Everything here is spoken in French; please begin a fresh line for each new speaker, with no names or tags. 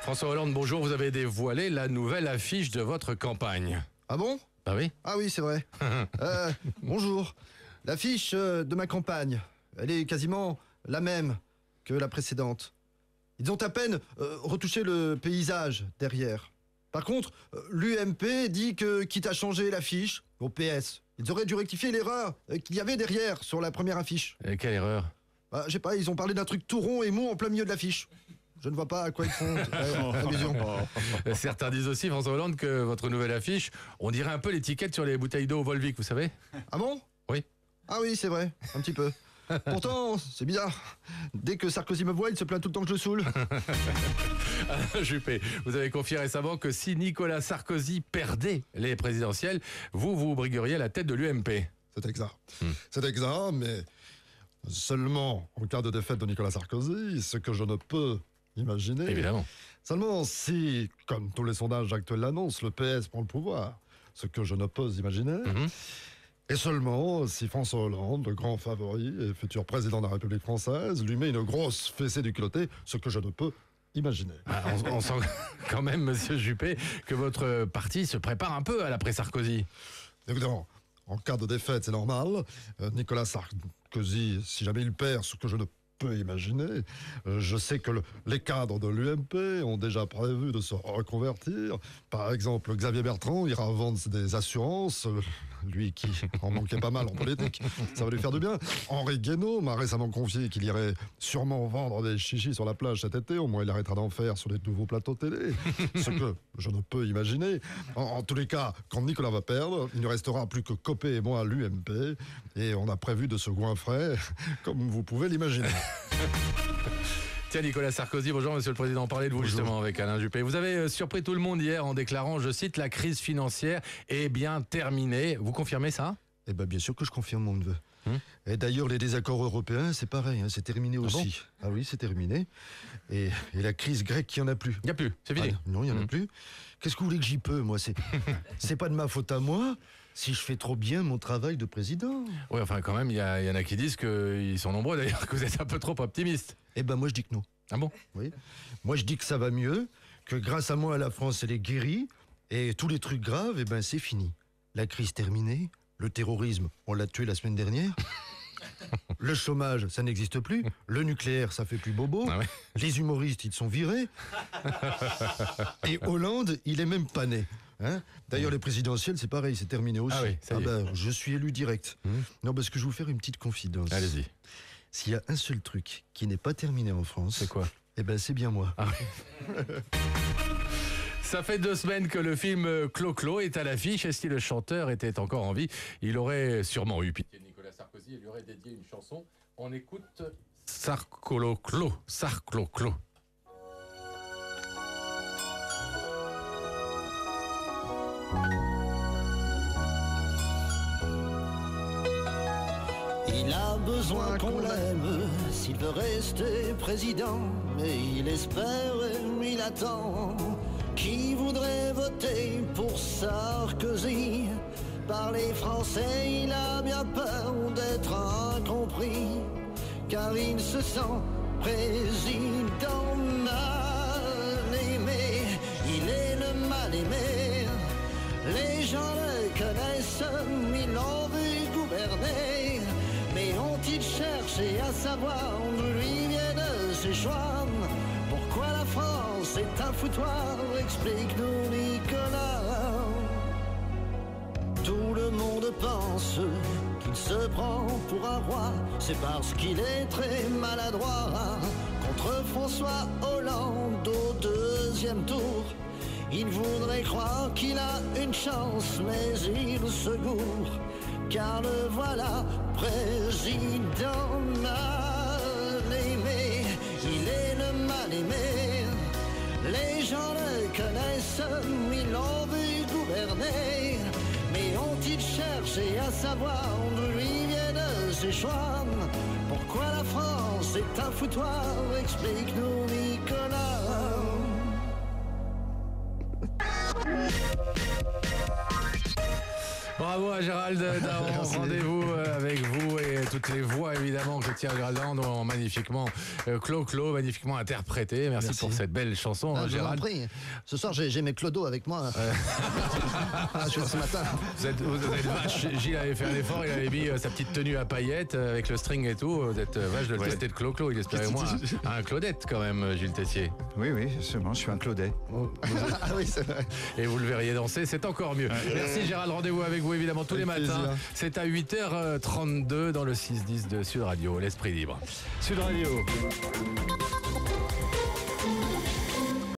François Hollande, bonjour, vous avez dévoilé la nouvelle affiche de votre campagne.
Ah bon?
Ah oui?
Ah oui, c'est vrai. Bonjour. L'affiche de ma campagne, elle est quasiment la même que la précédente. Ils ont à peine retouché le paysage derrière. Par contre, l'UMP dit que, quitte à changer l'affiche, au PS, ils auraient dû rectifier l'erreur qu'il y avait derrière sur la première affiche.
Et quelle erreur?
Je sais pas, ils ont parlé d'un truc tout rond et mou en plein milieu de l'affiche. Je ne vois pas à quoi ils font allusion.
Certains disent aussi, François Hollande, que votre nouvelle affiche, on dirait un peu l'étiquette sur les bouteilles d'eau Volvic, vous savez?
Ah bon?
Oui.
Ah oui, c'est vrai, un petit peu. Pourtant, c'est bizarre. Dès que Sarkozy me voit, il se plaint tout le temps que je le saoule.
Alain Juppé, vous avez confié récemment que si Nicolas Sarkozy perdait les présidentielles, vous brigueriez la tête de l'UMP.
C'est exact. C'est exact, mais seulement en cas de défaite de Nicolas Sarkozy, ce que je ne peux imaginer.
Évidemment.
Seulement si, comme tous les sondages actuels l'annoncent, le PS prend le pouvoir, ce que je ne peux imaginer. Et seulement si François Hollande, le grand favori et futur président de la République française, lui met une grosse fessée du culotté, ce que je ne peux imaginer.
On sent quand même, monsieur Juppé, que votre parti se prépare un peu à l'après-Sarkozy.
Évidemment, en cas de défaite, c'est normal. Nicolas Sarkozy, si jamais il perd, ce que je ne peux imaginer, je sais que les cadres de l'UMP ont déjà prévu de se reconvertir. Par exemple, Xavier Bertrand ira vendre des assurances, lui qui en manquait pas mal en politique, ça va lui faire du bien. Henri Guénaud m'a récemment confié qu'il irait sûrement vendre des chichis sur la plage cet été, au moins il arrêtera d'en faire sur les nouveaux plateaux télé, ce que je ne peux imaginer. En tous les cas, quand Nicolas va perdre, il ne restera plus que Copé et moi à l'UMP, et on a prévu de se goinfrer, comme vous pouvez l'imaginer.
Tiens, Nicolas Sarkozy, bonjour monsieur le Président, parlez de vous justement avec Alain Juppé. Vous avez surpris tout le monde hier en déclarant, je cite, la crise financière est bien terminée. Vous confirmez ça?
Eh ben, bien sûr que je confirme mon neveu. Et d'ailleurs, les désaccords européens, c'est pareil, c'est terminé aussi.
Bon?
Ah oui, c'est terminé. Et la crise grecque, il n'y en a plus.
Il n'y a plus, c'est fini.
Non, il n'y en a plus. Qu'est-ce que vous voulez que j'y peux, moi? C'est pas de ma faute à moi si je fais trop bien mon travail de président.
Oui, enfin quand même, il y en a qui disent qu'ils sont nombreux d'ailleurs, que vous êtes un peu trop optimiste.
Eh ben, moi, je dis que non.
Ah bon?
Oui. Moi, je dis que ça va mieux, que grâce à moi, la France, elle est guérie, et tous les trucs graves, eh ben, c'est fini. La crise terminée, le terrorisme, on l'a tué la semaine dernière. Le chômage, ça n'existe plus. Le nucléaire, ça fait plus bobo.
Ah ouais.
Les humoristes, ils sont virés. Et Hollande, il est même pas né. D'ailleurs, les présidentielles, c'est pareil, c'est terminé aussi.
Ah oui, ça y est.
Ben, je suis élu direct. Non, parce que je vais vous faire une petite confidence.
Allez-y.
S'il y a un seul truc qui n'est pas terminé en France,
C'est quoi?
Eh ben, c'est bien moi.
Ah oui. Ça fait 2 semaines que le film Clo-Clo est à l'affiche et si le chanteur était encore en vie, il aurait sûrement eu pitié de Nicolas Sarkozy et lui aurait dédié une chanson. On écoute Sarclo-Clo. Sarclo-Clo.
Il a besoin qu'on l'aime s'il veut rester président, mais il espère et il attend. Qui voudrait voter pour Sarkozy? Par les Français, il a bien peur d'être incompris, car il se sent président mal aimé. Il est le mal aimé, les gens le connaissent, ils l'ont vu gouverner. Mais ont-ils cherché à savoir d'où lui viennent ses choix? Pourquoi la France est un foutoir? Explique-nous, Nicolas. Tout le monde pense qu'il se prend pour un roi, c'est parce qu'il est très maladroit. Contre François Hollande au 2e tour, il voudrait croire qu'il a une chance, mais il se gourre, car le voilà président mal aimé. Il est le mal aimé, les gens le connaissent, ils l'ont vu gouverner. Mais ont-ils cherché à savoir d'où lui viennent ses choix? Pourquoi la France est un foutoir? Explique-nous, Nicolas.
Bravo à Gérald Daron. Rendez-vous avec vous et toutes les voix évidemment que Thierry Graland ont magnifiquement Clo-Clo, magnifiquement interprété. Merci pour cette belle chanson,
Je vous en
Gérald.
prie. Ce soir, j'ai mes clodos avec moi. Ce matin.
Vous êtes vache. Gilles avait fait un effort, il avait mis sa petite tenue à paillettes avec le string et tout. Vous êtes vache de le tester de Clo-Clo. Il espérait au moins un Claudette quand même, Gilles Tessier.
Oui, justement, je suis un Claudet.
Ah oui, c'est vrai.
Et vous le verriez danser, c'est encore mieux. Merci Gérald, rendez-vous avec vous évidemment tous les matins.
plaisir.
C'est à 8h32 dans le 6-10 de Sud Radio, l'esprit libre. Sud Radio.